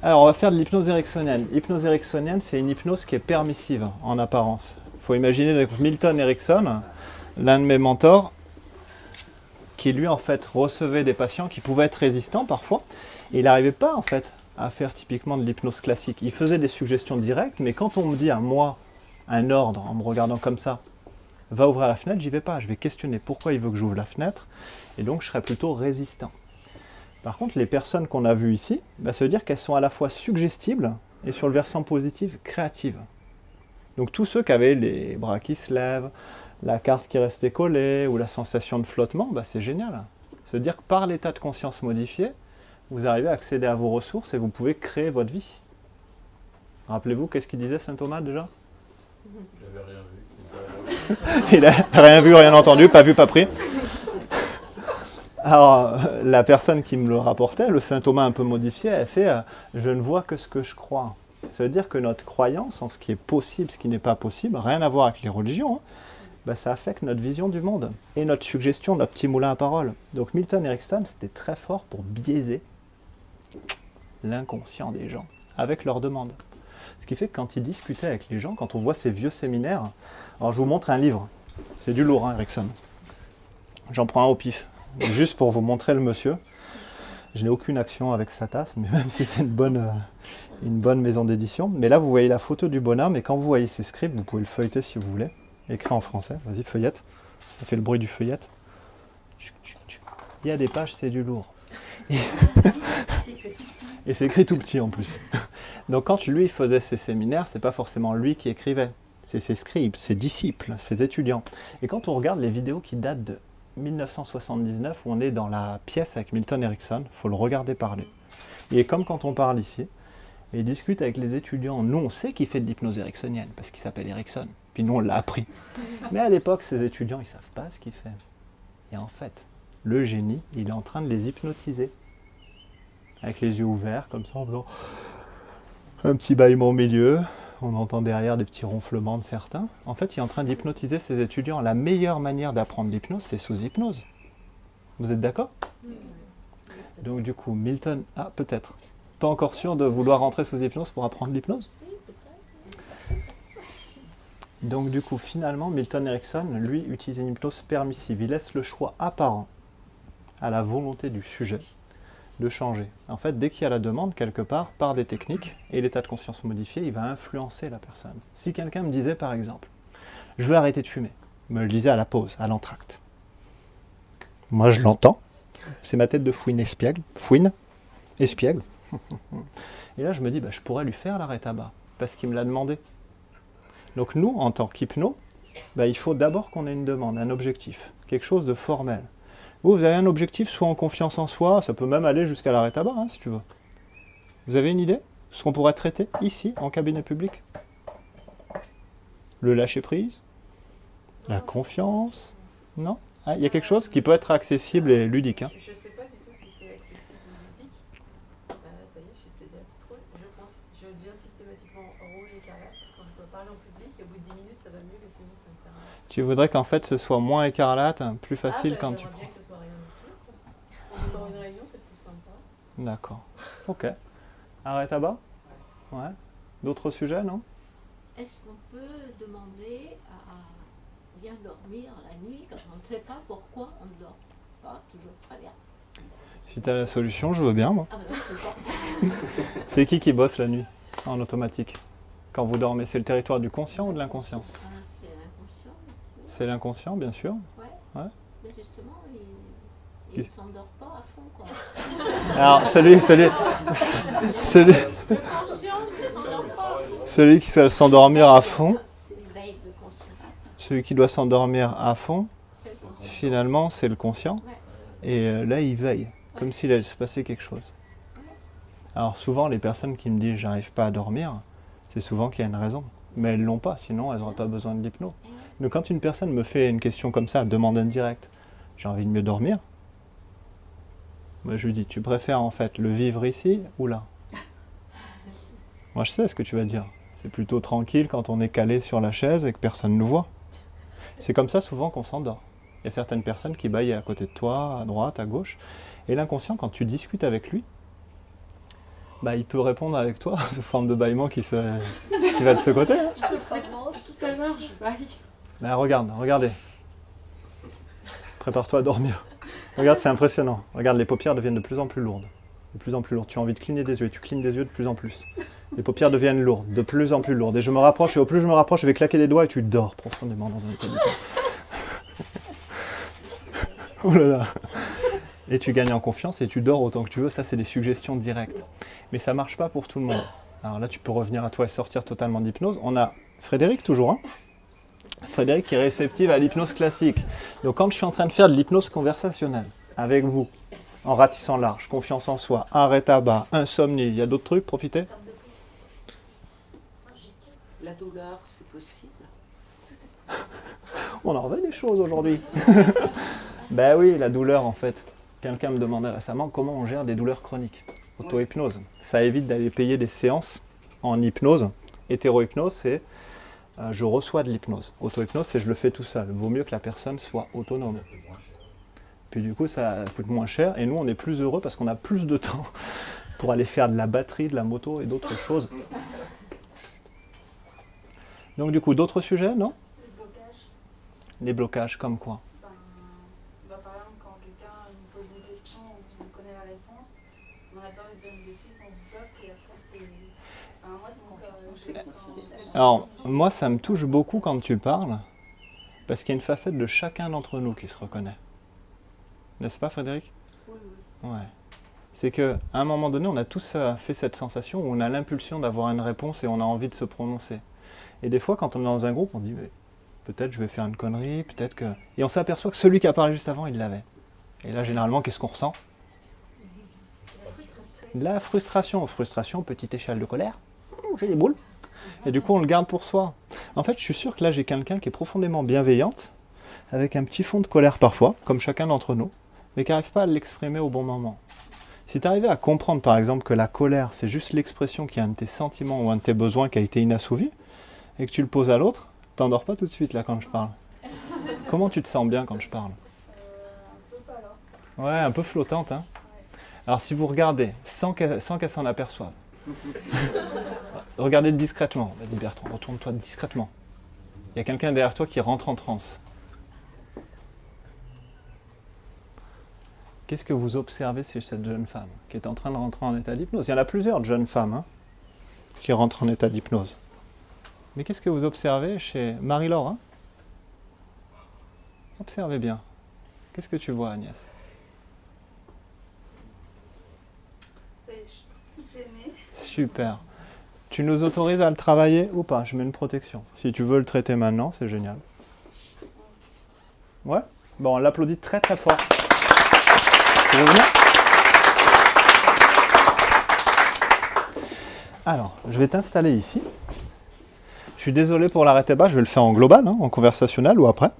Alors, on va faire de l'hypnose ericksonienne. L'hypnose ericksonienne, c'est une hypnose qui est permissive en apparence. Il faut imaginer donc, Milton Erickson, l'un de mes mentors, qui lui en fait recevait des patients qui pouvaient être résistants parfois, et il n'arrivait pas en fait à faire typiquement de l'hypnose classique. Il faisait des suggestions directes, mais quand on me dit à moi un ordre en me regardant comme ça, va ouvrir la fenêtre, j'y vais pas. Je vais questionner pourquoi il veut que j'ouvre la fenêtre, et donc je serai plutôt résistant. Par contre, les personnes qu'on a vues ici, ça veut dire qu'elles sont à la fois suggestibles et sur le versant positif, créatives. Donc tous ceux qui avaient les bras qui se lèvent, la carte qui restait collée ou la sensation de flottement, c'est génial. Ça veut dire que par l'état de conscience modifié, vous arrivez à accéder à vos ressources et vous pouvez créer votre vie. Rappelez-vous, qu'est-ce qu'il disait saint Thomas déjà? J'avais rien vu. Il n'a rien vu, rien entendu, pas vu, pas pris. Alors, la personne qui me le rapportait, le saint Thomas un peu modifié, elle fait « Je ne vois que ce que je crois ». Ça veut dire que notre croyance en ce qui est possible, ce qui n'est pas possible, rien à voir avec les religions, ça affecte notre vision du monde et notre suggestion, notre petit moulin à parole. Donc Milton Erickson, c'était très fort pour biaiser l'inconscient des gens avec leurs demandes. Ce qui fait que quand il discutait avec les gens, quand on voit ces vieux séminaires, alors je vous montre un livre, c'est du lourd, Erickson. J'en prends un au pif, juste pour vous montrer le monsieur. Je n'ai aucune action avec sa tasse, mais même si c'est une bonne maison d'édition. Mais là, vous voyez la photo du bonhomme, et quand vous voyez ces scripts, vous pouvez le feuilleter si vous voulez. Écrit en français, vas-y, feuillette. Ça fait le bruit du feuillette. Il y a des pages, c'est du lourd. Et c'est écrit tout petit en plus. Donc quand lui faisait ses séminaires, c'est pas forcément lui qui écrivait. C'est ses scribes, ses disciples, ses étudiants. Et quand on regarde les vidéos qui datent de 1979, où on est dans la pièce avec Milton Erickson, il faut le regarder parler. Et comme quand on parle ici, et il discute avec les étudiants. Nous, on sait qu'il fait de l'hypnose ericksonienne, parce qu'il s'appelle Erickson. Puis nous, on l'a appris. Mais à l'époque, ces étudiants, ils ne savent pas ce qu'il fait. Et en fait, le génie, il est en train de les hypnotiser. Avec les yeux ouverts, comme ça, en faisant un petit bâillement au milieu. On entend derrière des petits ronflements de certains. En fait, il est en train d'hypnotiser ses étudiants. La meilleure manière d'apprendre l'hypnose, c'est sous hypnose. Vous êtes d'accord? Donc du coup, Milton... Ah, peut-être. Pas encore sûr de vouloir rentrer sous hypnose pour apprendre l'hypnose? Donc du coup, finalement, Milton Erickson, lui, utilise une hypnose permissive. Il laisse le choix apparent à la volonté du sujet de changer. En fait, dès qu'il y a la demande, quelque part, par des techniques, et l'état de conscience modifié, il va influencer la personne. Si quelqu'un me disait, par exemple, « Je veux arrêter de fumer », me le disait à la pause, à l'entracte. Moi, je l'entends. C'est ma tête de fouine espiègle. Fouine, espiègle. Et là, je me dis, je pourrais lui faire l'arrêt tabac, parce qu'il me l'a demandé. Donc nous, en tant qu'hypno, il faut d'abord qu'on ait une demande, un objectif, quelque chose de formel. Vous avez un objectif, soit en confiance en soi, ça peut même aller jusqu'à l'arrêt tabac, si tu veux. Vous avez une idée? Ce qu'on pourrait traiter ici, en cabinet public? Le lâcher-prise? La confiance? Non? Il y a quelque chose qui peut être accessible et ludique. Je ne sais pas du tout si c'est accessible ou ludique. Ça y est, je suis peut-être déjà trop. Je deviens systématiquement rouge écarlate quand je dois parler en public. Et au bout de 10 minutes, ça va mieux, mais sinon, ça me fait rien. Tu voudrais qu'en fait ce soit moins écarlate, plus facile quand tu prends. J'aimerais bien que ce soit rien du tout. Dans une réunion, c'est plus sympa. D'accord. Ok. Arrêt tabac? Ouais. D'autres sujets, non? Est-ce qu'on peut demander à bien dormir la nuit quand on ne sait pas pourquoi on ne dort pas toujours très bien? Si tu as la solution, je veux bien, moi. Ah ben, C'est qui bosse la nuit, en automatique? Quand vous dormez, c'est le territoire du conscient ou de l'inconscient? c'est l'inconscient. C'est l'inconscient, bien sûr. Ouais. Ouais. Mais justement, il ne s'endort pas à fond, quoi. Alors, celui qui doit s'endormir à fond, celui qui doit s'endormir à fond, finalement, c'est le conscient. Et là, il veille, comme s'il allait se passer quelque chose. Alors souvent, les personnes qui me disent « j'arrive pas à dormir », c'est souvent qu'il y a une raison. Mais elles l'ont pas, sinon elles n'auraient pas besoin de l'hypnose. Donc quand une personne me fait une question comme ça, demande indirecte, « j'ai envie de mieux dormir », moi je lui dis « tu préfères en fait le vivre ici ou là ?» Moi je sais ce que tu vas dire. C'est plutôt tranquille quand on est calé sur la chaise et que personne ne nous voit. C'est comme ça souvent qu'on s'endort. Il y a certaines personnes qui baillent à côté de toi, à droite, à gauche. Et l'inconscient, quand tu discutes avec lui, Bah, il peut répondre avec toi sous forme de bâillement qui va de ce côté. Hein. Tout à l'heure, je baille. Mais regardez. Prépare-toi à dormir. Regarde, c'est impressionnant. Regarde, les paupières deviennent de plus en plus lourdes. De plus en plus lourdes. Tu as envie de cligner des yeux et tu clignes des yeux de plus en plus. Les paupières deviennent lourdes, de plus en plus lourdes. Et je me rapproche, et au plus je me rapproche, je vais claquer des doigts et tu dors profondément dans un état d'hypnose. Oh là là. Et tu gagnes en confiance et tu dors autant que tu veux. Ça, c'est des suggestions directes. Mais ça ne marche pas pour tout le monde. Alors là, tu peux revenir à toi et sortir totalement d'hypnose. On a Frédéric toujours, hein. Frédéric qui est réceptive à l'hypnose classique. Donc quand je suis en train de faire de l'hypnose conversationnelle avec vous, en ratissant large, confiance en soi, arrêt tabac, insomnie, il y a d'autres trucs, profitez. La douleur, c'est possible. On en revêt des choses aujourd'hui. Ben oui, la douleur en fait. Quelqu'un me demandait récemment comment on gère des douleurs chroniques. Auto-hypnose. Ça évite d'aller payer des séances en hypnose. Hétéro-hypnose, c'est je reçois de l'hypnose. Auto-hypnose, c'est je le fais tout seul. Vaut mieux que la personne soit autonome. Puis du coup, ça coûte moins cher et nous, on est plus heureux parce qu'on a plus de temps pour aller faire de la batterie, de la moto et d'autres choses. Donc du coup, d'autres sujets, non? Les blocages. Les blocages, comme quoi? Par exemple, quand quelqu'un nous pose une question, on connaît la réponse, on a peur de dire une bêtise, on se bloque et après c'est... moi, c'est mon cas. Alors, moi, ça me touche beaucoup quand tu parles, parce qu'il y a une facette de chacun d'entre nous qui se reconnaît. N'est-ce pas, Frédéric? Oui. Ouais. C'est qu'à un moment donné, on a tous fait cette sensation où on a l'impulsion d'avoir une réponse et on a envie de se prononcer. Et des fois, quand on est dans un groupe, on dit mais peut-être je vais faire une connerie, peut-être que... Et on s'aperçoit que celui qui a parlé juste avant, il l'avait. Et là, généralement, qu'est-ce qu'on ressent? La frustration. Frustration, petite échelle de colère. J'ai les boules. Et du coup, on le garde pour soi. En fait, je suis sûr que là, j'ai quelqu'un qui est profondément bienveillante, avec un petit fond de colère parfois, comme chacun d'entre nous, mais qui n'arrive pas à l'exprimer au bon moment. Si tu arrivais à comprendre, par exemple, que la colère, c'est juste l'expression qui est un de tes sentiments ou un de tes besoins qui a été inassouvi, et que tu le poses à l'autre, t'endors pas tout de suite là quand je parle. Comment tu te sens bien quand je parle? Un peu pas là. Ouais, un peu flottante, hein. Alors si vous regardez, sans qu'elle s'en aperçoive, regardez discrètement. Vas-y Bertrand, retourne-toi discrètement. Il y a quelqu'un derrière toi qui rentre en transe. Qu'est-ce que vous observez chez cette jeune femme qui est en train de rentrer en état d'hypnose? Il y en a plusieurs de jeunes femmes hein, qui rentrent en état d'hypnose. Mais qu'est-ce que vous observez chez Marie-Laure hein? Observez bien. Qu'est-ce que tu vois, Agnès? Ça y est, je suis toute gênée. Super. Tu nous autorises à le travailler ou pas? Je mets une protection. Si tu veux le traiter maintenant, c'est génial. Ouais? Bon, on l'applaudit très très fort. Tu veux venir? Alors, je vais t'installer ici. Je suis désolé pour l'arrêté bas, je vais le faire en global, hein, en conversationnel ou après.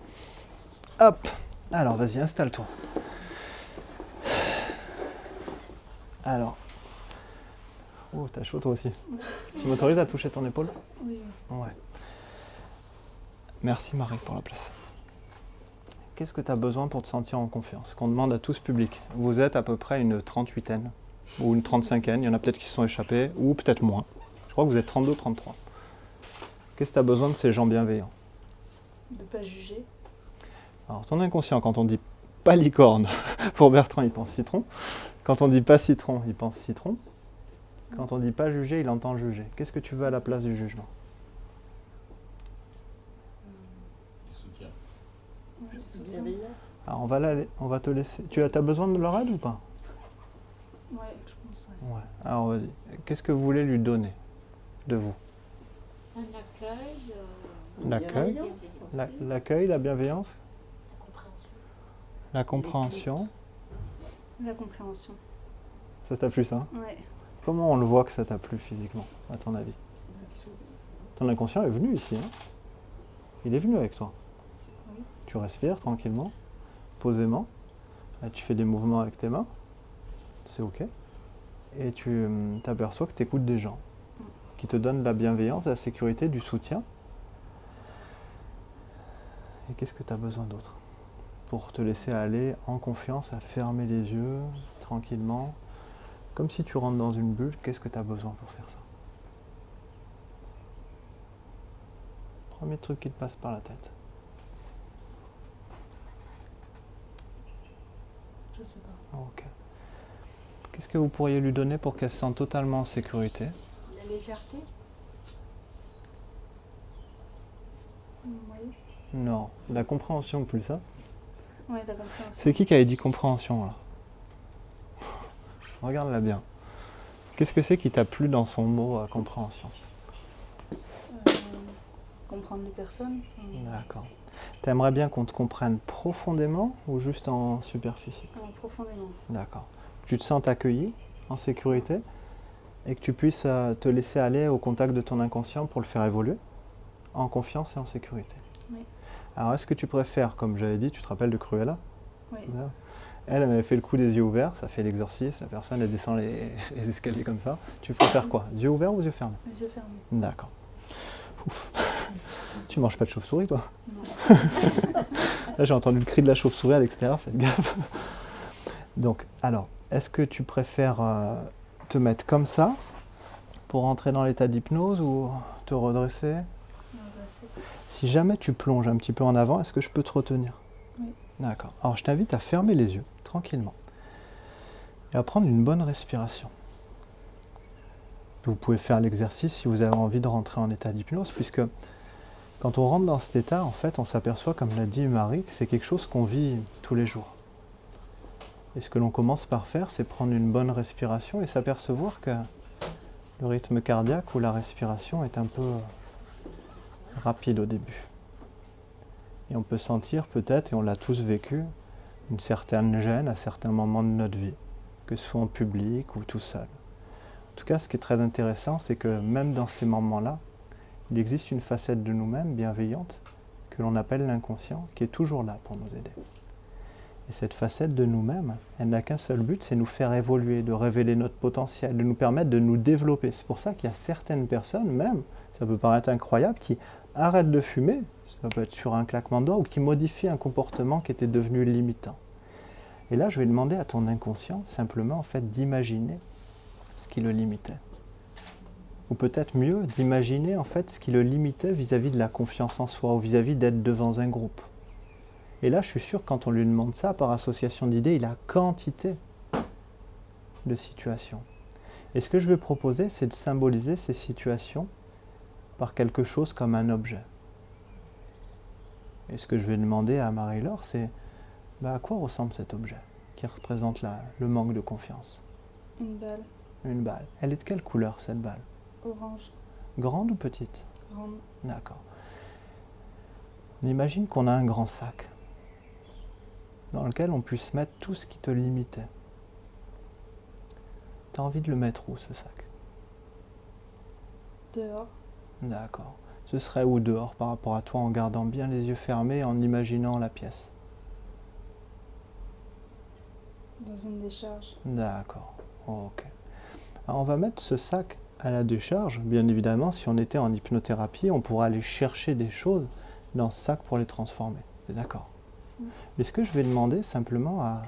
Hop. Alors, vas-y, installe-toi. Alors. Oh, t'as chaud toi aussi. Tu m'autorises à toucher ton épaule? Oui. Ouais. Merci Marie pour la place. Qu'est-ce que tu as besoin pour te sentir en confiance? Qu'on demande à tout ce public. Vous êtes à peu près une 38aine ou une 35aine. Il y en a peut-être qui se sont échappés ou peut-être moins. Je crois que vous êtes 32, 33. Qu'est-ce que tu as besoin de ces gens bienveillants? De pas juger. Alors ton inconscient, quand on dit pas licorne, pour Bertrand il pense citron. Quand on dit pas citron, il pense citron. Quand on dit pas juger, il entend juger. Qu'est-ce que tu veux à la place du jugement? Du soutien. Bienveillance. Alors on va te laisser. Tu as besoin de leur aide ou pas? Ouais, je pense. Ouais. Alors vas-y. Qu'est-ce que vous voulez lui donner de vous? Un accueil. L'accueil, Bienveillance. l'accueil, la bienveillance, la compréhension. La compréhension. Ça t'a plu ça? Ouais. Comment on le voit que ça t'a plu physiquement, à ton avis? Ton inconscient est venu ici, hein? Il est venu avec toi. Oui. Tu respires tranquillement, posément. Là, tu fais des mouvements avec tes mains. C'est ok. Et tu t'aperçois que tu écoutes des gens qui te donnent de la bienveillance, de la sécurité, du soutien. Et qu'est-ce que tu as besoin d'autre pour te laisser aller en confiance, à fermer les yeux tranquillement, Comme si tu rentres dans une bulle, qu'est-ce que tu as besoin pour faire ça? Premier truc qui te passe par la tête. Je sais pas. Ok. Qu'est-ce que vous pourriez lui donner pour qu'elle se sente totalement en sécurité? La légèreté. Oui. Non, la compréhension plus ça. Ouais, la compréhension. C'est qui avait dit compréhension là? Regarde-la bien. Qu'est-ce que c'est qui t'a plu dans son mot compréhension? Comprendre les personnes. D'accord. T'aimerais bien qu'on te comprenne profondément ou juste en superficie? Profondément. D'accord. Que tu te sentes accueilli, en sécurité, et que tu puisses te laisser aller au contact de ton inconscient pour le faire évoluer, en confiance et en sécurité. Oui. Alors est-ce que tu préfères, comme j'avais dit, tu te rappelles de Cruella? Oui. Elle m'avait fait le coup des yeux ouverts, ça fait l'exorcisme, la personne elle descend les escaliers comme ça. Tu préfères quoi? Yeux ouverts ou yeux fermés? Les yeux fermés. D'accord. Ouf. Tu manges pas de chauve-souris toi? Non. Là j'ai entendu le cri de la chauve-souris à l'extérieur, faites gaffe. Donc, alors, est-ce que tu préfères te mettre comme ça pour entrer dans l'état d'hypnose ou te redresser? Redresser. Si jamais tu plonges un petit peu en avant, est-ce que je peux te retenir? Oui. D'accord. Alors je t'invite à fermer les yeux, tranquillement, et à prendre une bonne respiration. Vous pouvez faire l'exercice si vous avez envie de rentrer en état d'hypnose, puisque quand on rentre dans cet état, en fait, on s'aperçoit, comme l'a dit Marie, que c'est quelque chose qu'on vit tous les jours. Et ce que l'on commence par faire, c'est prendre une bonne respiration et s'apercevoir que le rythme cardiaque ou la respiration est un peu rapide au début. Et on peut sentir peut-être, et on l'a tous vécu, une certaine gêne à certains moments de notre vie, que ce soit en public ou tout seul. En tout cas, ce qui est très intéressant, c'est que même dans ces moments-là, il existe une facette de nous-mêmes bienveillante, que l'on appelle l'inconscient, qui est toujours là pour nous aider. Et cette facette de nous-mêmes, elle n'a qu'un seul but, c'est nous faire évoluer, de révéler notre potentiel, de nous permettre de nous développer. C'est pour ça qu'il y a certaines personnes, même, ça peut paraître incroyable, qui arrêtent de fumer, ça peut être sur un claquement de doigts, ou qui modifient un comportement qui était devenu limitant. Et là, je vais demander à ton inconscient, simplement, en fait, d'imaginer ce qui le limitait. Ou peut-être mieux, d'imaginer, en fait, ce qui le limitait vis-à-vis de la confiance en soi, ou vis-à-vis d'être devant un groupe. Et là, je suis sûr que quand on lui demande ça, par association d'idées, il a quantité de situations. Et ce que je vais proposer, c'est de symboliser ces situations par quelque chose comme un objet. Et ce que je vais demander à Marie-Laure, c'est à quoi ressemble cet objet qui représente le manque de confiance? Une balle. Une balle. Elle est de quelle couleur, cette balle? Orange. Grande ou petite? Grande. D'accord. On imagine qu'on a un grand sac dans lequel on puisse mettre tout ce qui te limitait. Tu as envie de le mettre où, ce sac? Dehors. D'accord. Ce serait où dehors par rapport à toi, en gardant bien les yeux fermés, en imaginant la pièce? Dans une décharge. D'accord. Ok. Alors on va mettre ce sac à la décharge. Bien évidemment, si on était en hypnothérapie, on pourrait aller chercher des choses dans ce sac pour les transformer. C'est d'accord. Mais ce que je vais demander simplement à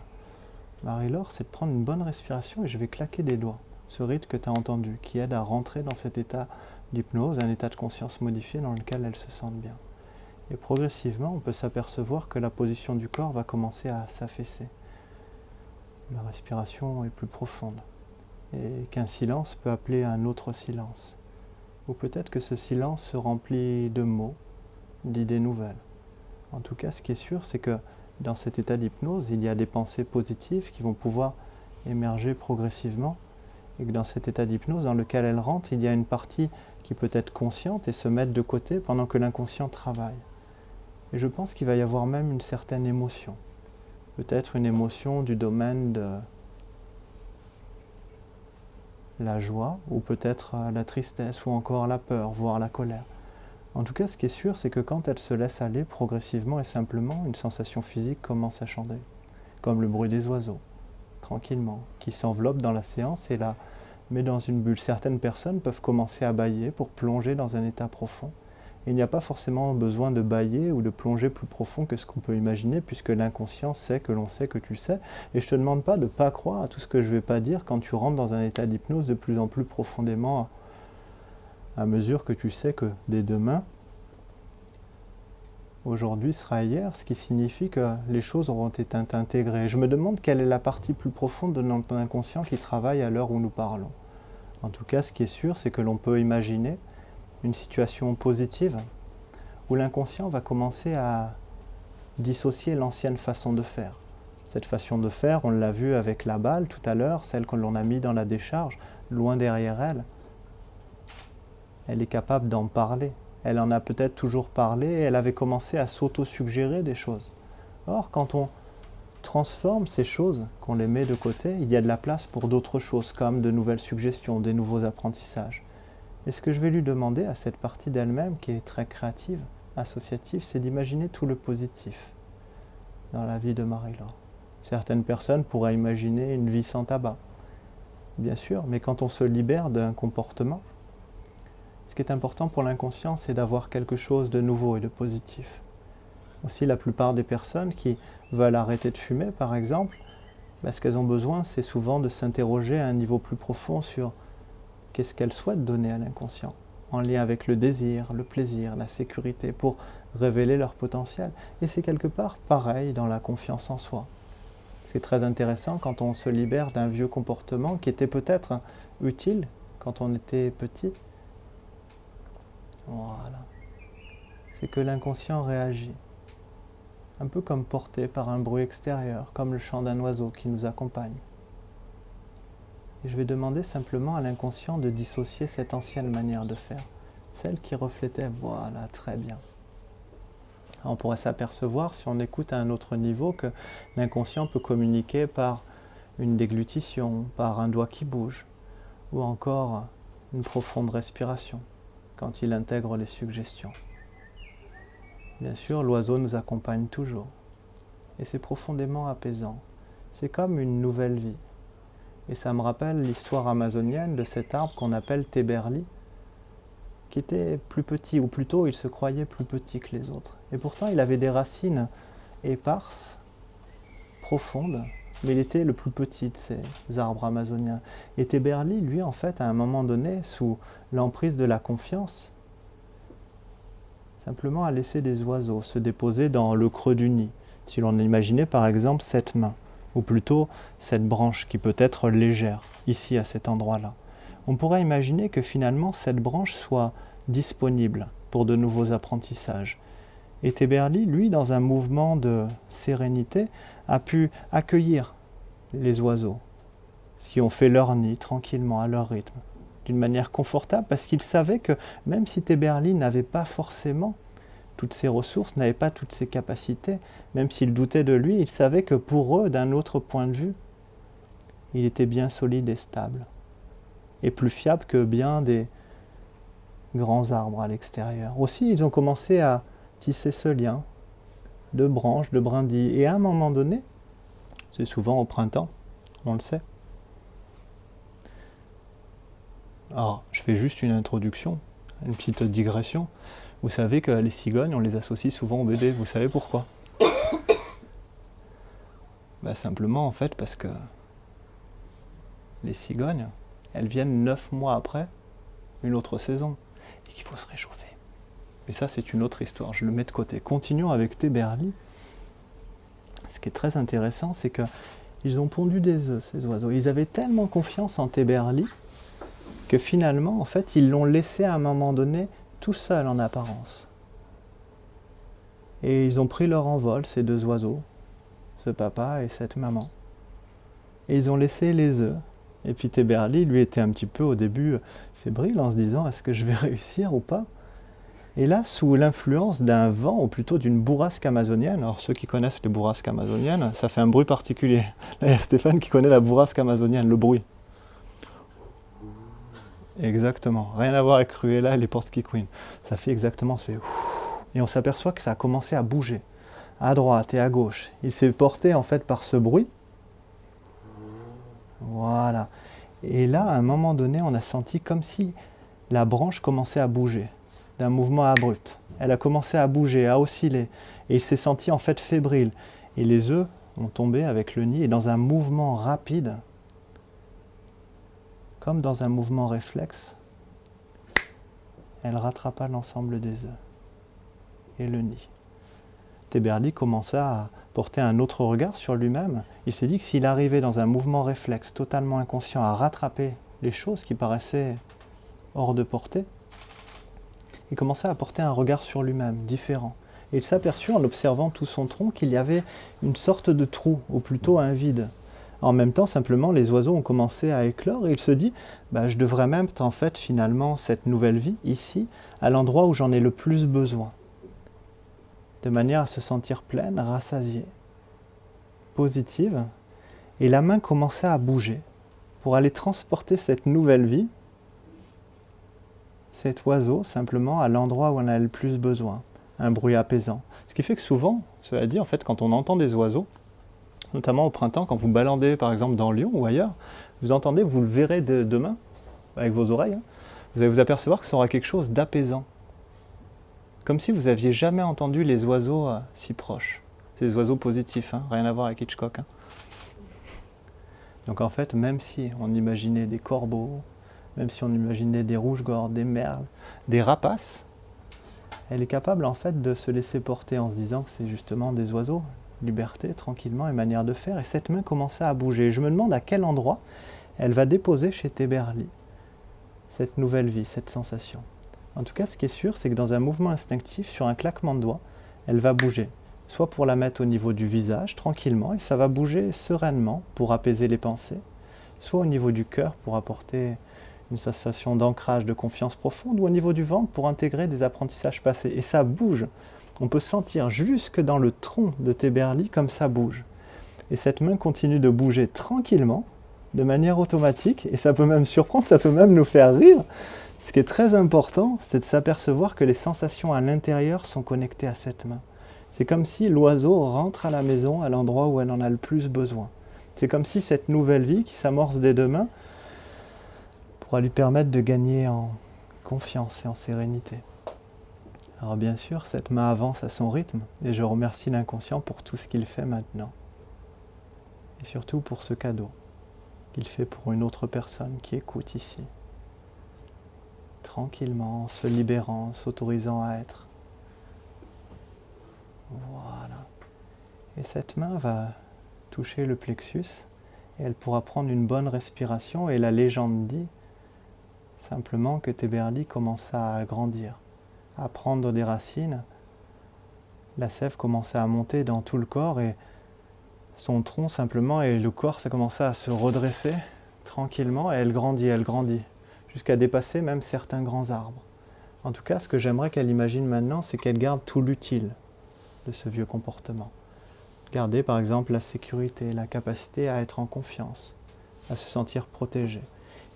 Marie-Laure, c'est de prendre une bonne respiration et je vais claquer des doigts. Ce rythme que tu as entendu, qui aide à rentrer dans cet état d'hypnose, un état de conscience modifié dans lequel elle se sente bien. Et progressivement, on peut s'apercevoir que la position du corps va commencer à s'affaisser. La respiration est plus profonde. Et qu'un silence peut appeler un autre silence. Ou peut-être que ce silence se remplit de mots, d'idées nouvelles. En tout cas, ce qui est sûr, c'est que dans cet état d'hypnose, il y a des pensées positives qui vont pouvoir émerger progressivement. Et que dans cet état d'hypnose dans lequel elle rentre, il y a une partie qui peut être consciente et se mettre de côté pendant que l'inconscient travaille. Et je pense qu'il va y avoir même une certaine émotion. Peut-être une émotion du domaine de la joie, ou peut-être la tristesse, ou encore la peur, voire la colère. En tout cas, ce qui est sûr, c'est que quand elle se laisse aller progressivement et simplement, une sensation physique commence à changer, comme le bruit des oiseaux, tranquillement, qui s'enveloppe dans la séance et la met dans une bulle. Certaines personnes peuvent commencer à bâiller pour plonger dans un état profond Et il n'y a pas forcément besoin de bâiller ou de plonger plus profond que ce qu'on peut imaginer, puisque l'inconscient sait que l'on sait que tu sais. Et je ne te demande pas de ne pas croire à tout ce que je ne vais pas dire quand tu rentres dans un état d'hypnose de plus en plus profondément, à mesure que tu sais que dès demain, aujourd'hui sera hier, ce qui signifie que les choses auront été intégrées. Je me demande quelle est la partie plus profonde de notre inconscient qui travaille à l'heure où nous parlons. En tout cas, ce qui est sûr, c'est que l'on peut imaginer une situation positive où l'inconscient va commencer à dissocier l'ancienne façon de faire. Cette façon de faire, on l'a vu avec la balle tout à l'heure, celle que l'on a mis dans la décharge, loin derrière elle. Elle est capable d'en parler. Elle en a peut-être toujours parlé et elle avait commencé à s'auto-suggérer des choses. Or, quand on transforme ces choses, qu'on les met de côté, il y a de la place pour d'autres choses, comme de nouvelles suggestions, des nouveaux apprentissages. Et ce que je vais lui demander à cette partie d'elle-même, qui est très créative, associative, c'est d'imaginer tout le positif dans la vie de Marie-Laure. Certaines personnes pourraient imaginer une vie sans tabac, bien sûr, mais quand on se libère d'un comportement, ce qui est important pour l'inconscient, c'est d'avoir quelque chose de nouveau et de positif. Aussi, la plupart des personnes qui veulent arrêter de fumer, par exemple, ce qu'elles ont besoin, c'est souvent de s'interroger à un niveau plus profond sur qu'est-ce qu'elles souhaitent donner à l'inconscient, en lien avec le désir, le plaisir, la sécurité, pour révéler leur potentiel. Et c'est quelque part pareil dans la confiance en soi. Ce qui est très intéressant quand on se libère d'un vieux comportement qui était peut-être utile quand on était petit. Voilà. C'est que l'inconscient réagit. Un peu comme porté par un bruit extérieur, comme le chant d'un oiseau qui nous accompagne. Et je vais demander simplement à l'inconscient de dissocier cette ancienne manière de faire, celle qui reflétait, voilà, très bien. On pourrait s'apercevoir, si on écoute à un autre niveau, que l'inconscient peut communiquer par une déglutition, par un doigt qui bouge, ou encore une profonde respiration, quand il intègre les suggestions. Bien sûr, l'oiseau nous accompagne toujours, et c'est profondément apaisant. C'est comme une nouvelle vie. Et ça me rappelle l'histoire amazonienne de cet arbre qu'on appelle Téberli, qui était plus petit, ou plutôt il se croyait plus petit que les autres. Et pourtant il avait des racines éparses, profondes, mais il était le plus petit de ces arbres amazoniens. Et Téberli, lui, en fait, à un moment donné, sous l'emprise de la confiance, simplement a laissé des oiseaux se déposer dans le creux du nid. Si l'on imaginait par exemple cette main, ou plutôt cette branche qui peut être légère, ici à cet endroit-là. On pourrait imaginer que finalement cette branche soit disponible pour de nouveaux apprentissages. Et Téberli, lui, dans un mouvement de sérénité, a pu accueillir les oiseaux qui ont fait leur nid tranquillement, à leur rythme, d'une manière confortable, parce qu'il savait que même si Téberli n'avait pas forcément toutes ses ressources, n'avait pas toutes ses capacités, même s'il doutait de lui, il savait que pour eux, d'un autre point de vue, il était bien solide et stable, et plus fiable que bien des grands arbres à l'extérieur. Aussi, ils ont commencé à tisser ce lien de branches, de brindilles, et à un moment donné, c'est souvent au printemps, on le sait. Alors, je fais juste une introduction, une petite digression. Vous savez que les cigognes, on les associe souvent aux bébés. Vous savez pourquoi? Simplement, en fait, parce que les cigognes, elles viennent 9 mois après une autre saison et qu'il faut se réchauffer. Mais ça, c'est une autre histoire. Je le mets de côté. Continuons avec Téberli. Ce qui est très intéressant, c'est qu'ils ont pondu des œufs, ces oiseaux. Ils avaient tellement confiance en Téberli que finalement, en fait, ils l'ont laissé à un moment donné tout seul en apparence. Et ils ont pris leur envol, ces deux oiseaux, ce papa et cette maman. Et ils ont laissé les œufs. Et puis Téberli, lui, était un petit peu au début fébrile en se disant « est-ce que je vais réussir ou pas ?» Et là, sous l'influence d'un vent, ou plutôt d'une bourrasque amazonienne, alors ceux qui connaissent les bourrasques amazoniennes, ça fait un bruit particulier. Là, il y a Stéphane qui connaît la bourrasque amazonienne, le bruit. Exactement, rien à voir avec Cruella et les Porky Queen. Ça fait exactement, ça fait et on s'aperçoit que ça a commencé à bouger, à droite et à gauche. Il s'est porté en fait par ce bruit. Voilà. Et là, à un moment donné, on a senti comme si la branche commençait à bouger. d'un mouvement abrupt. Elle a commencé à bouger, à osciller, et il s'est senti en fait fébrile. Et les œufs ont tombé avec le nid, et dans un mouvement rapide, comme dans un mouvement réflexe, elle rattrapa l'ensemble des œufs et le nid. Téberli commença à porter un autre regard sur lui-même. Il s'est dit que s'il arrivait dans un mouvement réflexe totalement inconscient à rattraper les choses qui paraissaient hors de portée, il commença à porter un regard sur lui-même, différent. Et il s'aperçut en observant tout son tronc qu'il y avait une sorte de trou, ou plutôt un vide. En même temps, simplement, les oiseaux ont commencé à éclore et il se dit je devrais même en fait finalement cette nouvelle vie ici, à l'endroit où j'en ai le plus besoin. De manière à se sentir pleine, rassasiée, positive. Et la main commençait à bouger pour aller transporter cette nouvelle vie, cet oiseau simplement à l'endroit où on a le plus besoin. Un bruit apaisant. Ce qui fait que souvent, cela dit, en fait, quand on entend des oiseaux, notamment au printemps, quand vous balandez par exemple dans Lyon ou ailleurs, vous entendez, vous le verrez demain, avec vos oreilles, vous allez vous apercevoir que ça aura quelque chose d'apaisant. Comme si vous n'aviez jamais entendu les oiseaux si proches. C'est des oiseaux positifs, rien à voir avec Hitchcock. Donc en fait, même si on imaginait des corbeaux, même si on imaginait des rouges-gorges, des merles, des rapaces, elle est capable en fait de se laisser porter en se disant que c'est justement des oiseaux, liberté, tranquillement et manière de faire. Et cette main commençait à bouger. Et je me demande à quel endroit elle va déposer chez Téberli cette nouvelle vie, cette sensation. En tout cas, ce qui est sûr, c'est que dans un mouvement instinctif, sur un claquement de doigts, elle va bouger. Soit pour la mettre au niveau du visage, tranquillement, et ça va bouger sereinement pour apaiser les pensées, soit au niveau du cœur pour apporter une sensation d'ancrage, de confiance profonde, ou au niveau du ventre pour intégrer des apprentissages passés. Et ça bouge. On peut sentir jusque dans le tronc de Téberli comme ça bouge. Et cette main continue de bouger tranquillement, de manière automatique, et ça peut même surprendre, ça peut même nous faire rire. Ce qui est très important, c'est de s'apercevoir que les sensations à l'intérieur sont connectées à cette main. C'est comme si l'oiseau rentre à la maison à l'endroit où elle en a le plus besoin. C'est comme si cette nouvelle vie qui s'amorce dès demain pourra lui permettre de gagner en confiance et en sérénité. Alors bien sûr, cette main avance à son rythme et je remercie l'inconscient pour tout ce qu'il fait maintenant. Et surtout pour ce cadeau qu'il fait pour une autre personne qui écoute ici. Tranquillement, en se libérant, s'autorisant à être. Voilà. Et cette main va toucher le plexus et elle pourra prendre une bonne respiration. Et la légende dit simplement que Téberli commença à grandir, à prendre des racines. La sève commençait à monter dans tout le corps et son tronc simplement et le corps, ça commençait à se redresser tranquillement et elle grandit, jusqu'à dépasser même certains grands arbres. En tout cas, ce que j'aimerais qu'elle imagine maintenant, c'est qu'elle garde tout l'utile de ce vieux comportement. Garder par exemple la sécurité, la capacité à être en confiance, à se sentir protégée.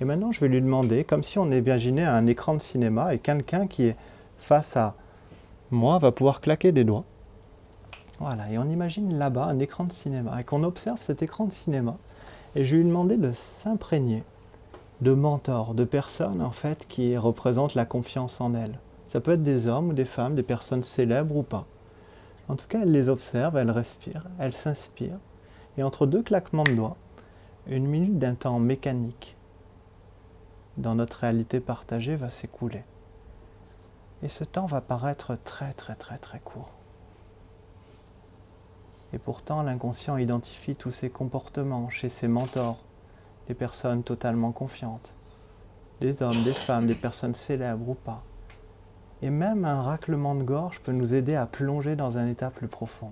Et maintenant, je vais lui demander, comme si on imaginait un écran de cinéma et quelqu'un qui est face à moi va pouvoir claquer des doigts. Voilà, et on imagine là-bas un écran de cinéma et qu'on observe cet écran de cinéma. Et je vais lui demander de s'imprégner de mentors, de personnes en fait qui représentent la confiance en elle. Ça peut être des hommes ou des femmes, des personnes célèbres ou pas. En tout cas, elle les observe, elle respire, elle s'inspire. Et entre deux claquements de doigts, une minute d'un temps mécanique dans notre réalité partagée va s'écouler. Et ce temps va paraître très court. Et pourtant, l'inconscient identifie tous ces comportements chez ses mentors, des personnes totalement confiantes, des hommes, des femmes, des personnes célèbres ou pas. Et même un raclement de gorge peut nous aider à plonger dans un état plus profond.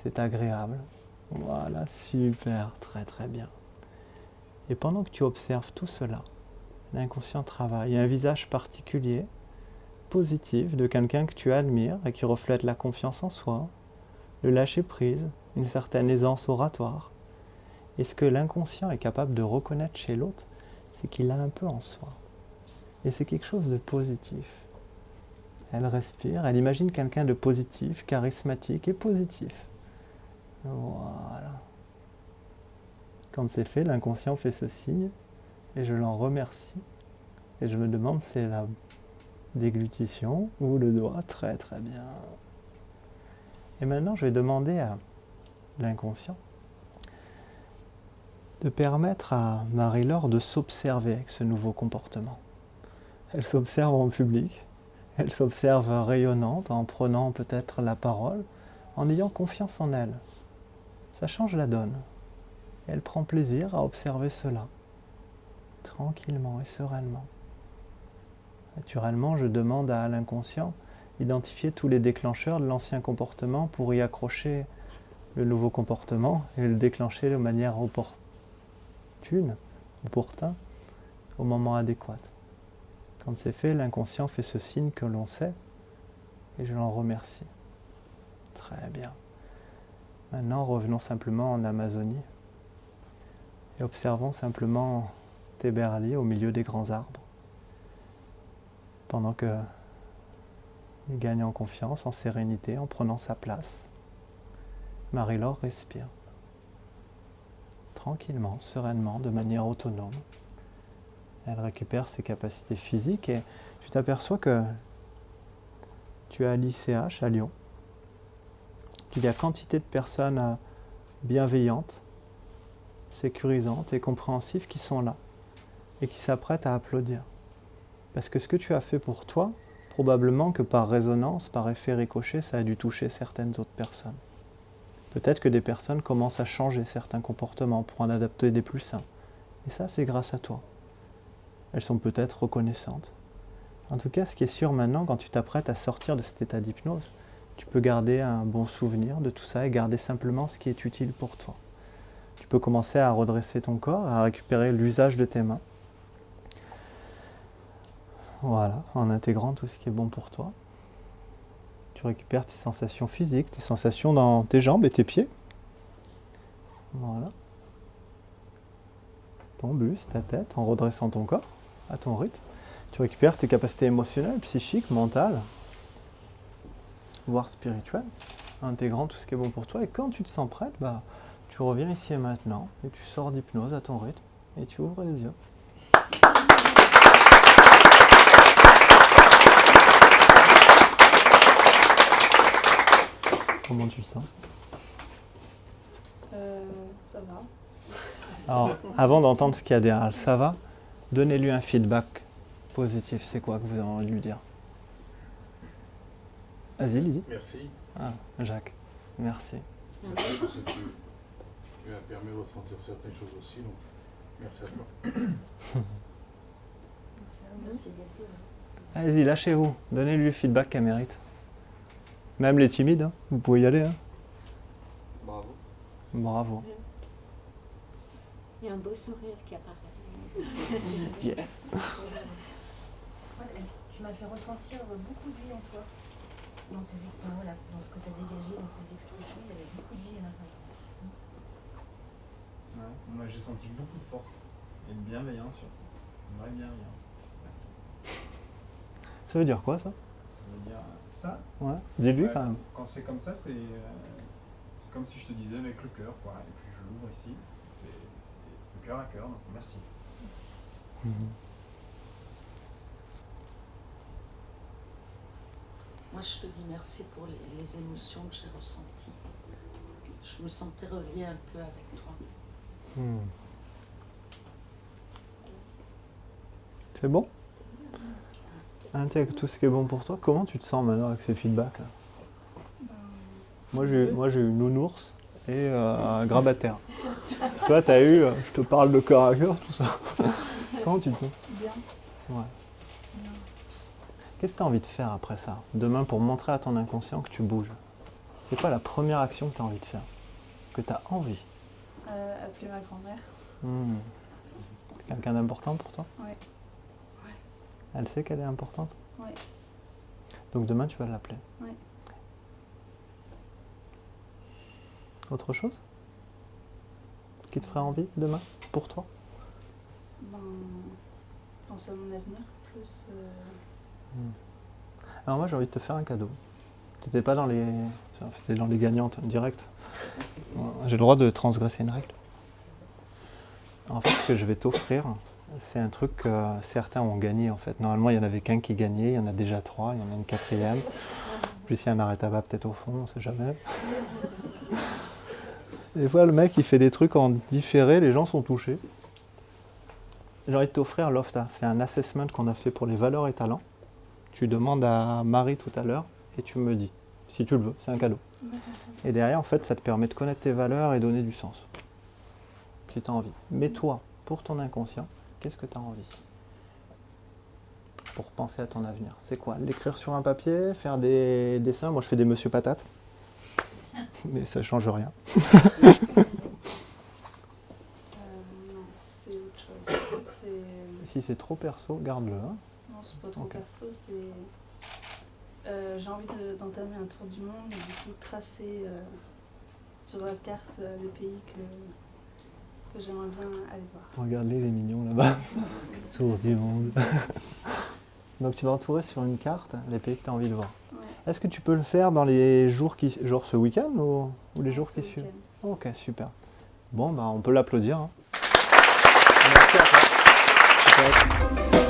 C'est agréable. Voilà, super, très bien. Et pendant que tu observes tout cela, l'inconscient travaille. Il y a un visage particulier, positif, de quelqu'un que tu admires et qui reflète la confiance en soi, le lâcher-prise, une certaine aisance oratoire. Et ce que l'inconscient est capable de reconnaître chez l'autre, c'est qu'il a un peu en soi. Et c'est quelque chose de positif. Elle respire, elle imagine quelqu'un de positif, charismatique et positif. Voilà. Quand c'est fait, l'inconscient fait ce signe et je l'en remercie. Et je me demande, c'est la déglutition ou le doigt, très très bien. Et maintenant, je vais demander à l'inconscient de permettre à Marie-Laure de s'observer avec ce nouveau comportement. Elle s'observe en public, elle s'observe rayonnante en prenant peut-être la parole, en ayant confiance en elle. Ça change la donne. Et elle prend plaisir à observer cela, tranquillement et sereinement. Naturellement, je demande à l'inconscient d'identifier tous les déclencheurs de l'ancien comportement pour y accrocher le nouveau comportement et le déclencher de manière opportune, au moment adéquat. Quand c'est fait, l'inconscient fait ce signe que l'on sait et je l'en remercie. Très bien. Maintenant, revenons simplement en Amazonie et observons simplement Téberli au milieu des grands arbres. Pendant que il gagne en confiance, en sérénité, en prenant sa place. Marie-Laure respire. Tranquillement, sereinement, de manière autonome. Elle récupère ses capacités physiques et tu t'aperçois que tu es à l'ICH à Lyon, qu'il y a quantité de personnes bienveillantes, sécurisantes et compréhensives qui sont là et qui s'apprêtent à applaudir. Parce que ce que tu as fait pour toi, probablement que par résonance, par effet ricochet, ça a dû toucher certaines autres personnes. Peut-être que des personnes commencent à changer certains comportements pour en adapter des plus sains. Et ça, c'est grâce à toi. Elles sont peut-être reconnaissantes. En tout cas, ce qui est sûr maintenant, quand tu t'apprêtes à sortir de cet état d'hypnose, tu peux garder un bon souvenir de tout ça et garder simplement ce qui est utile pour toi. Tu peux commencer à redresser ton corps, à récupérer l'usage de tes mains. Voilà, en intégrant tout ce qui est bon pour toi. Tu récupères tes sensations physiques, tes sensations dans tes jambes et tes pieds. Voilà. Ton buste, ta tête, en redressant ton corps à ton rythme. Tu récupères tes capacités émotionnelles, psychiques, mentales, voire spirituelles, en intégrant tout ce qui est bon pour toi. Et quand tu te sens prête, tu reviens ici et maintenant et tu sors d'hypnose à ton rythme et tu ouvres les yeux. Comment tu le sens? Ça va. Alors, avant d'entendre ce qu'il y a derrière, ça va, donnez-lui un feedback positif. C'est quoi que vous avez envie de lui dire? Vas-y, Lydie. Merci. Ah, Jacques, merci. Merci parce que tu m'as permis de ressentir certaines choses aussi, donc merci à toi. Merci beaucoup. Allez-y, lâchez-vous. Donnez-lui le feedback qu'elle mérite. Même les timides, hein, vous pouvez y aller. Hein. Bravo. Bravo. Il y a un beau sourire qui apparaît. Yes. Tu m'as fait ressentir beaucoup de vie en toi. Dans tes voilà, dans ce que tu as dégagé, dans tes expressions, il y avait beaucoup de vie à l'intérieur. Ouais, moi j'ai senti beaucoup de force et de bienveillance surtout. Une vraie bienveillance. Merci. Ça veut dire quoi, ça? Ça veut dire ça. Ouais. Dis-lui Ouais, quand même. Quand c'est comme ça, c'est comme si je te disais avec le cœur, quoi. Et puis je l'ouvre ici. C'est de cœur à cœur, donc merci. Moi, je te dis merci pour les émotions que j'ai ressenties. Je me sentais reliée un peu avec toi. C'est bon? Intègre tout ce qui est bon pour toi. Comment tu te sens maintenant avec ces feedbacks là? Moi j'ai eu nounours et grabataire. Toi t'as eu je te parle de cœur à cœur, tout ça. Comment tu te sens? Bien. Ouais. Qu'est-ce que tu as envie de faire après ça? Demain pour montrer à ton inconscient que tu bouges. C'est quoi la première action que tu as envie de faire? Que tu as envie? Appeler ma grand-mère. C'est quelqu'un d'important pour toi? Oui. Elle sait qu'elle est importante? Oui. Donc demain tu vas l'appeler? Oui. Autre chose qui te ferait envie demain pour toi? Penser à mon avenir, plus... Alors moi j'ai envie de te faire un cadeau. T'étais pas dans les... C'était dans les gagnantes, direct. J'ai le droit de transgresser une règle. En fait, ce que je vais t'offrir, c'est un truc que certains ont gagné en fait. Normalement, il n'y en avait qu'un qui gagnait, il y en a déjà 3, il y en a une 4e. Plus il y a un arrêt tabac peut-être au fond, on ne sait jamais. Des fois, le mec, il fait des trucs en différé, les gens sont touchés. J'ai envie de t'offrir l'OFTA. C'est un assessment qu'on a fait pour les valeurs et talents. Tu demandes à Marie tout à l'heure et tu me dis, si tu le veux, c'est un cadeau. Et derrière, en fait, ça te permet de connaître tes valeurs et donner du sens. Si tu as envie. Mais toi, pour ton inconscient, qu'est-ce que tu as envie? Pour penser à ton avenir. C'est quoi? L'écrire sur un papier, faire des dessins? Moi, je fais des Monsieur Patate. Mais ça ne change rien. Non, c'est autre chose. Si c'est trop perso, garde-le. Hein. Non, c'est pas trop Ok. perso, j'ai envie d'entamer un tour du monde et du coup tracer sur la carte les pays que j'aimerais bien aller voir. Regarde-les, les mignons là-bas. Tour du monde. Donc tu vas entourer sur une carte les pays que tu as envie de voir. Ouais. Est-ce que tu peux le faire dans les jours qui... genre ce week-end ou les jours Ce qui suivent? week-end. Ok, super. Bon, bah on peut l'applaudir. Hein. Merci à toi. Super.